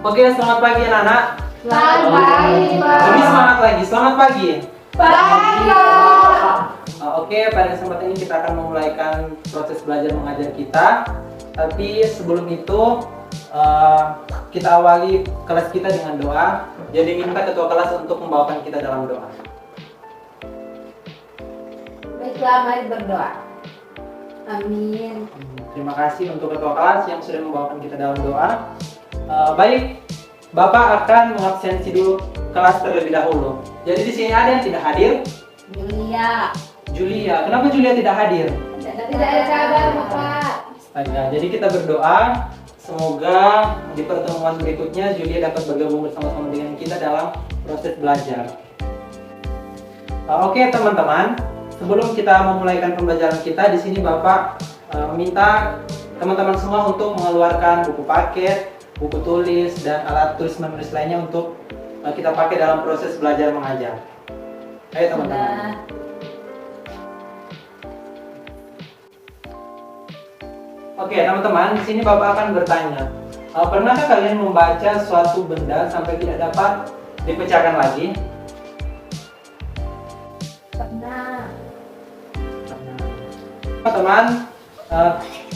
Oke, selamat pagi anak-anak. Selamat pagi, Pak. Lebih semangat lagi, selamat pagi. Pagi, Pak. Oke, pada kesempatan ini kita akan memulaikan proses belajar mengajar kita. Tapi sebelum itu, kita awali kelas kita dengan doa. Jadi minta ketua kelas untuk membawakan kita dalam doa. Baiklah, mari berdoa. Amin. Terima kasih untuk ketua kelas yang sudah membawakan kita dalam doa. Baik, Bapak akan mengabsensi dulu kelas terlebih dahulu. Jadi di sini ada yang tidak hadir. Julia. Kenapa Julia tidak hadir? Tidak ada kabar, Bapak. Astaga, jadi kita berdoa semoga di pertemuan berikutnya Julia dapat bergabung bersama-sama dengan kita dalam proses belajar. Oke teman-teman, sebelum kita memulaikan pembelajaran kita, di sini Bapak minta teman-teman semua untuk mengeluarkan buku paket, buku tulis, dan alat tulis menulis lainnya untuk kita pakai dalam proses belajar mengajar. Ayo teman-teman. Oke teman-teman, di sini Bapak akan bertanya, pernahkah kalian membaca suatu benda sampai tidak dapat dipecahkan lagi? Pernah. Teman-teman,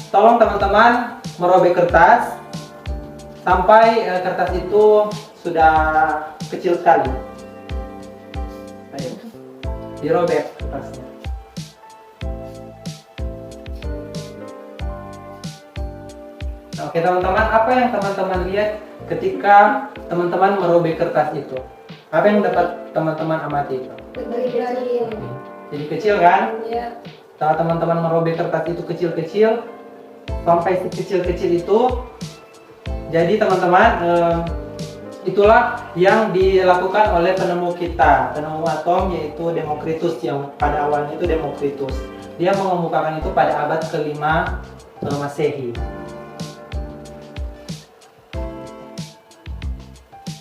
tolong teman-teman merobek kertas sampai kertas itu sudah kecil sekali. Ayo, dirobek kertasnya. Oke teman-teman, apa yang teman-teman lihat ketika teman-teman merobek kertas itu? Apa yang dapat teman-teman amati itu? Kecil. Jadi kecil kan? Iya. Setelah teman-teman merobek kertas itu kecil-kecil, sampai sekecil-kecil itu, jadi teman-teman, itulah yang dilakukan oleh penemu kita, penemu atom, yaitu Demokritus, yang pada awalnya itu Demokritus. Dia mengemukakan itu pada abad ke-5 Masehi.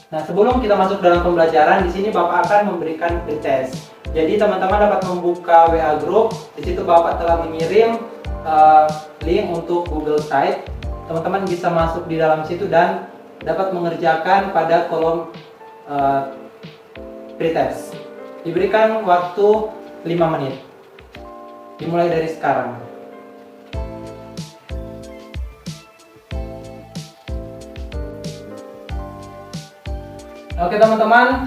Nah, sebelum kita masuk dalam pembelajaran, di sini Bapak akan memberikan pretest. Jadi teman-teman dapat membuka WA group. Di situ Bapak telah mengirim link untuk Google Site. Teman-teman bisa masuk di dalam situ dan dapat mengerjakan pada kolom pretest. Diberikan waktu 5 menit. Dimulai dari sekarang. Oke teman-teman,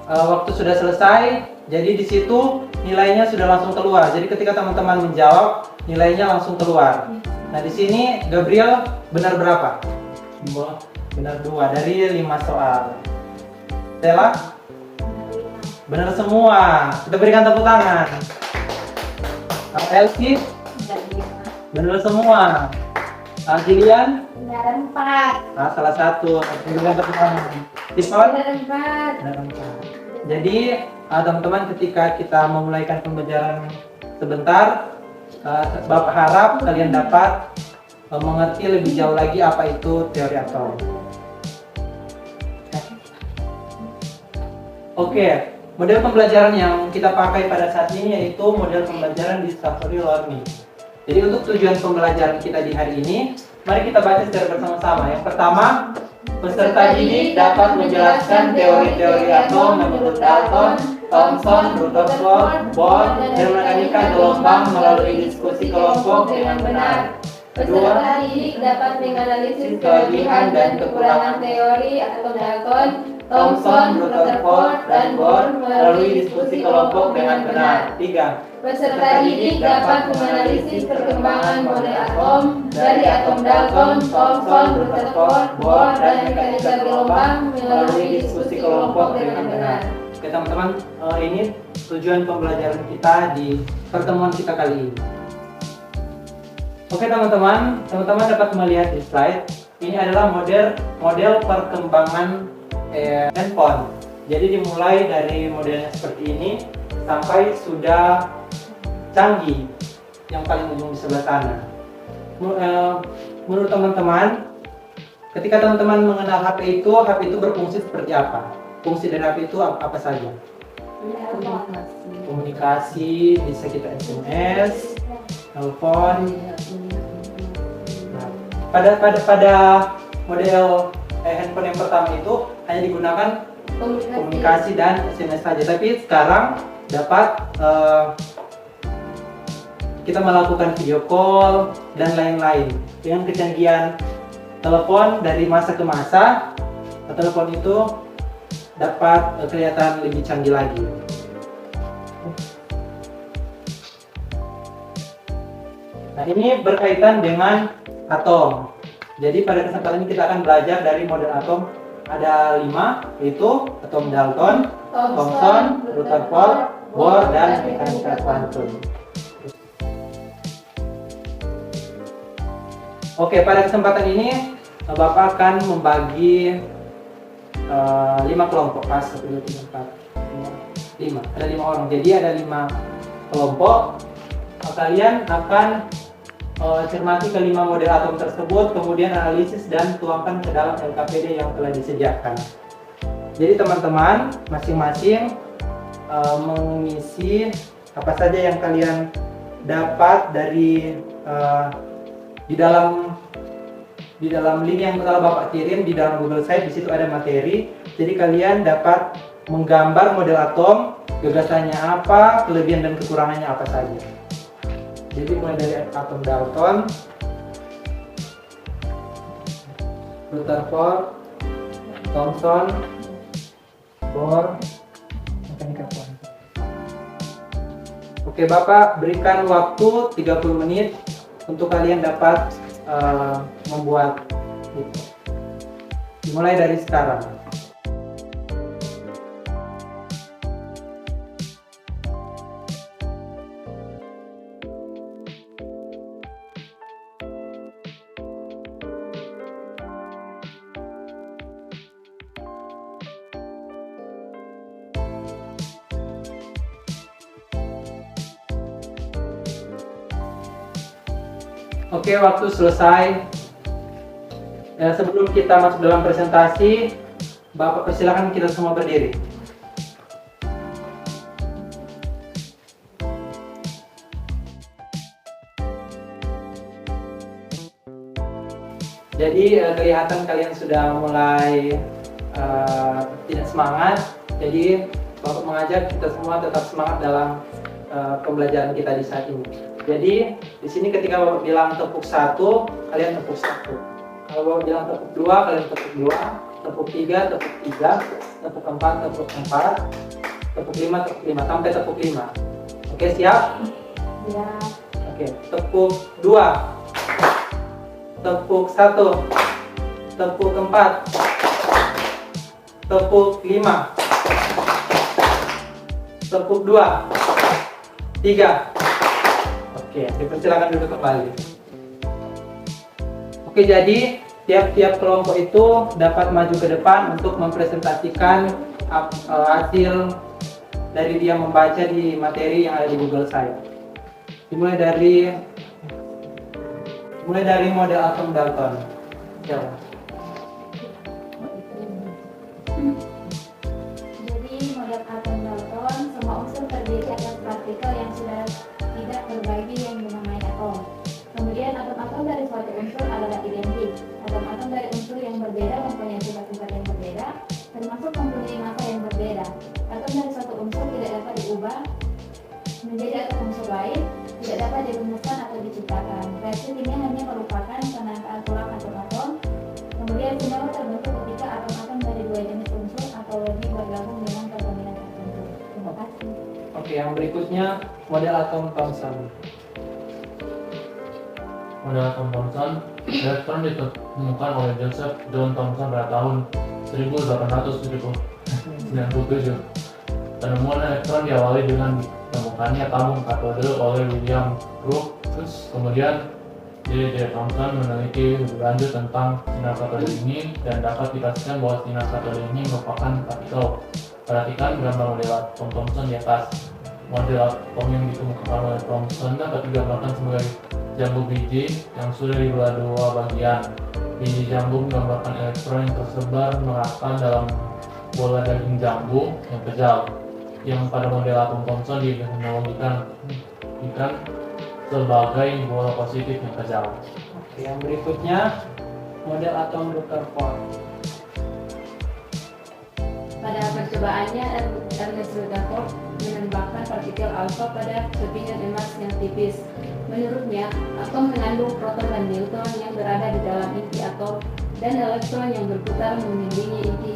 waktu sudah selesai. Jadi di situ nilainya sudah langsung keluar. Jadi ketika teman-teman menjawab, nilainya langsung keluar. Nah di sini Gabriel benar berapa? Benar 2 dari 5 soal. Stella? Benar semua. Kita berikan tepuk tangan. Elsie? Benar semua. Jilian? Benar 4. Salah satu. Berikan tepuk tangan. Tifon? Benar 4. Benar 4. Jadi teman-teman, ketika kita memulaikan pembelajaran sebentar, Bapak harap kalian dapat mengerti lebih jauh lagi apa itu teori atom. Oke, model pembelajaran yang kita pakai pada saat ini yaitu model pembelajaran discovery learning. Jadi untuk tujuan pembelajaran kita di hari ini, mari kita baca secara bersama-sama. Yang pertama, peserta didik dapat menjelaskan teori-teori atom menurut Dalton, Thomson, Rutherford, Bohr, dan mekanika gelombang melalui diskusi kelompok dengan benar. Peserta didik dapat menganalisis kelebihan dan kekurangan teori atom Dalton, Thomson, Rutherford, dan Bohr melalui diskusi kelompok dengan benar. 3. Peserta didik dapat menganalisis perkembangan model atom dari atom Dalton, Thomson, Rutherford, Bohr, dan mekanika gelombang melalui diskusi kelompok dengan benar. Oke teman-teman, ini tujuan pembelajaran kita di pertemuan kita kali ini. Oke teman-teman dapat melihat di slide. Ini adalah model perkembangan handphone. Jadi dimulai dari modelnya seperti ini sampai sudah canggih yang paling ujung di sebelah sana. Menurut teman-teman, ketika teman-teman mengenal HP itu berfungsi seperti apa? Fungsi dari HP itu apa saja? Komunikasi, bisa kita SMS, telepon. Nah, pada model handphone yang pertama itu hanya digunakan komunikasi dan SMS saja, tapi sekarang dapat kita melakukan video call dan lain-lain. Dengan kecanggihan telepon dari masa ke masa, telepon itu dapat kelihatan lebih canggih lagi. Nah, ini berkaitan dengan atom. Jadi pada kesempatan ini kita akan belajar dari model atom. Ada 5, yaitu atom Dalton, Thomson, Rutherford, Bohr, dan mekanika kuantum. Oke, pada kesempatan ini Bapak akan membagi 5 kelompok. 1, 2, 3, 4, 5. Ada 5 orang. Jadi ada 5 kelompok. Kalian akan cermati kelima model atom tersebut, kemudian analisis dan tuangkan ke dalam LKPD yang telah disediakan. Jadi teman-teman masing-masing mengisi apa saja yang kalian dapat dari di dalam link yang telah Bapak kirim di dalam Google Site. Di situ ada materi. Jadi kalian dapat menggambar model atom, gagasannya apa, kelebihan dan kekurangannya apa saja. Jadi mulai dari atom Dalton, Rutherford, Thomson, Bohr, mekanika kuantum. Oke, Bapak berikan waktu 30 menit untuk kalian dapat membuat itu. Dimulai dari sekarang. Oke, waktu selesai. Sebelum kita masuk dalam presentasi, Bapak persilakan kita semua berdiri. Jadi kelihatan kalian sudah mulai tidak semangat. Jadi Bapak mengajak kita semua tetap semangat dalam pembelajaran kita di saat ini. Jadi di sini ketika Bapak bilang tepuk 1, kalian tepuk 1. Kalau Bapak bilang tepuk 2, kalian tepuk 2. Tepuk 3, tepuk 3. Tepuk 4, tepuk 4. Tepuk 5, tepuk 5. Sampai tepuk 5. Oke, siap? Ya. Oke, tepuk 2. Tepuk 1. Tepuk 4. Tepuk 5. Tepuk 2. 3. Oke, dipersilakan duduk kembali. Oke, jadi tiap-tiap kelompok itu dapat maju ke depan untuk mempresentasikan hasil dari dia membaca di materi yang ada di Google Site. Dimulai dari model atom Dalton. Ya. Jadi model atom Dalton, semua unsur terdiri atas partikel yang sudah tidak berbagi yang dinamai atom. Kemudian atom-atom dari suatu unsur adalah identik. Atom-atom dari unsur yang berbeda mempunyai sifat-sifat yang berbeda, termasuk mempunyai massa yang berbeda. Atom dari suatu unsur tidak dapat diubah menjadi atom unsur lain, tidak dapat dirumuskan atau diciptakan. Reaksi kimia hanya merupakan penangkaan tulang atom-atom. Kemudian senyawa terbentuk ketika atom-atom dari dua jenis unsur atau lebih bergabung dengan perbandingan tertentu. Terima kasih. Oke, yang berikutnya model atom Thomson. Model atom Thomson, elektron ditemukan oleh Joseph John Thomson pada tahun 1897. Penemuan elektron diawali dengan ditemukannya tabung katode oleh William Crookes. Kemudian J.J. Thomson meneliti lebih lanjut tentang sinar katode ini dan dapat dipastikan bahwa sinar katode ini merupakan partikel. Perhatikan gambar model atom Thomson di atas. Model atom yang ditemukan oleh Thomson dapat digambarkan sebagai jambu biji yang sudah dibelah dua bagian. Biji jambu menggambarkan elektron yang tersebar merata dalam bola daging jambu yang kejal, yang pada model atom Thomson dianalogikan sebagai bola positif yang kejal. Oke, yang berikutnya model atom Rutherford. percobaannya, Ernest Rutherford menembakkan partikel alfa pada kepingan emas yang tipis. Menurutnya, atom mengandung proton dan neutron yang berada di dalam inti atom dan elektron yang berputar mengelilingi inti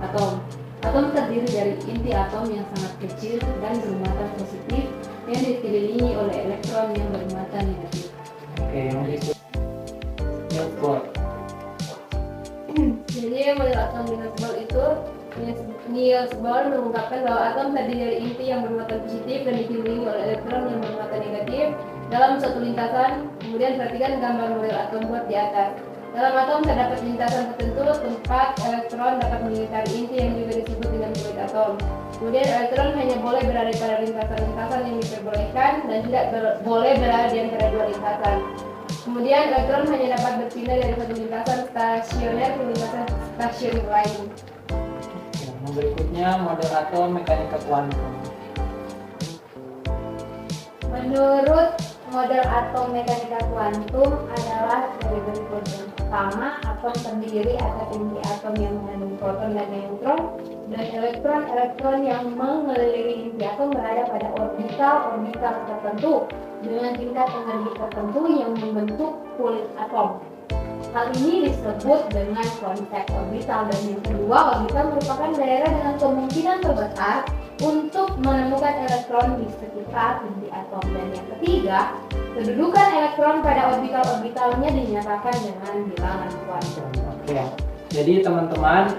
atom. Atom terdiri dari inti atom yang sangat kecil dan bermuatan positif yang dikelilingi oleh elektron yang bermuatan negatif. Oke, yang berikut. Niels Bohr. Jadi model atom Niels Bohr itu Niels Bohr mengungkapkan bahwa atom terdiri dari inti yang bermuatan positif dan dikelilingi oleh elektron yang bermuatan negatif dalam suatu lintasan. Kemudian perhatikan gambar model atom Bohr di atas. Dalam atom terdapat lintasan tertentu tempat elektron dapat mengitari inti yang juga disebut dengan fluid atom. Kemudian elektron hanya boleh berada pada lintasan-lintasan yang diperbolehkan dan tidak boleh berada di antara dua lintasan. Kemudian elektron hanya dapat berpindah dari satu lintasan stasioner ke lintasan stasioner lain. Yang berikutnya model atom mekanika kuantum. Menurut model atom mekanika kuantum adalah dari berikut. Yang pertama, atom terdiri atas inti atom yang mengandung proton dan neutron, dan elektron-elektron yang mengelilingi inti atom berada pada orbital tertentu dengan tingkat energi tertentu yang membentuk kulit atom. Hal ini disebut dengan konsep orbital. Dan yang kedua, orbital merupakan daerah dengan kemungkinan terbesar untuk menemukan elektron di sekitar inti atom. Dan yang ketiga, kedudukan elektron pada orbital-orbitalnya dinyatakan dengan bilangan kuantum. Oke, jadi teman-teman,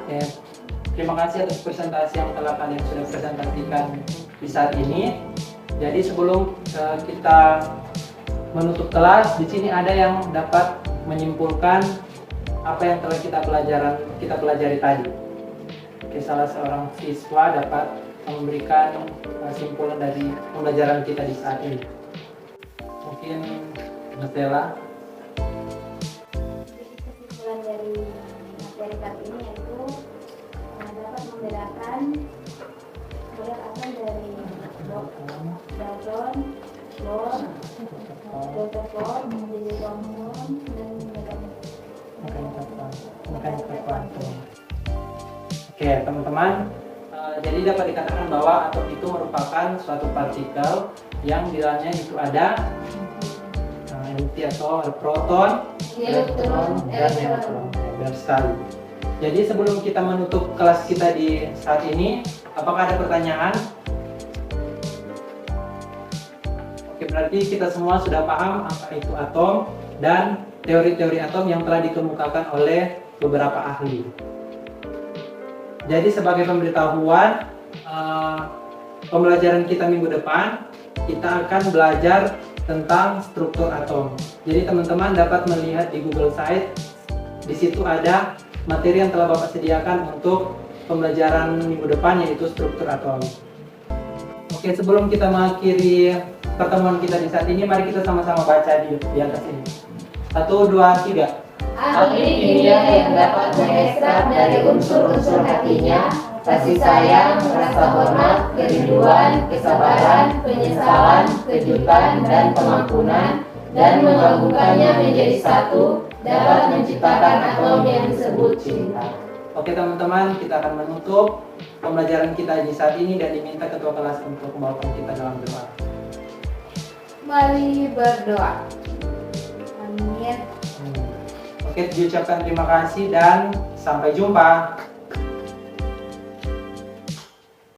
terima kasih atas presentasi yang telah kalian sudah presentasikan di saat ini. Jadi sebelum kita menutup kelas, di sini ada yang dapat menyimpulkan apa yang telah kita pelajari tadi. Oke, salah seorang siswa dapat memberikan kesimpulan dari pembelajaran kita di saat ini. Mungkin Mas Dela. Kesimpulan dari materi kali ini yaitu dapat membedakan model atom dari Dalton, Bohr, Rutherford, menjadi Thomson, dan mekanika kuantum. Oke, teman-teman. Jadi dapat dikatakan bahwa atom itu merupakan suatu partikel yang di dalamnya itu ada inti atau proton, elektron, dan neutron. Benar sekali. Jadi sebelum kita menutup kelas kita di saat ini, apakah ada pertanyaan? Oke, berarti kita semua sudah paham apa itu atom dan teori-teori atom yang telah dikemukakan oleh beberapa ahli. Jadi sebagai pemberitahuan, pembelajaran kita minggu depan, kita akan belajar tentang struktur atom. Jadi teman-teman dapat melihat di Google Site, di situ ada materi yang telah Bapak sediakan untuk pembelajaran minggu depan, yaitu struktur atom. Oke, sebelum kita mengakhiri pertemuan kita di saat ini, mari kita sama-sama baca di atas ini. 1, 2, 3. ahli kimia yang dapat mengekstrak dari unsur-unsur hatinya kasih sayang, rasa hormat, kerinduan, kesabaran, penyesalan, kejutan, dan pengampunan, dan menggabungkannya menjadi satu, dapat menciptakan atom yang disebut cinta. Oke teman-teman, kita akan menutup pembelajaran kita di saat ini dan diminta ketua kelas untuk membawakan kita dalam doa. Mari berdoa. Amin. Oke, diucapkan terima kasih dan sampai jumpa.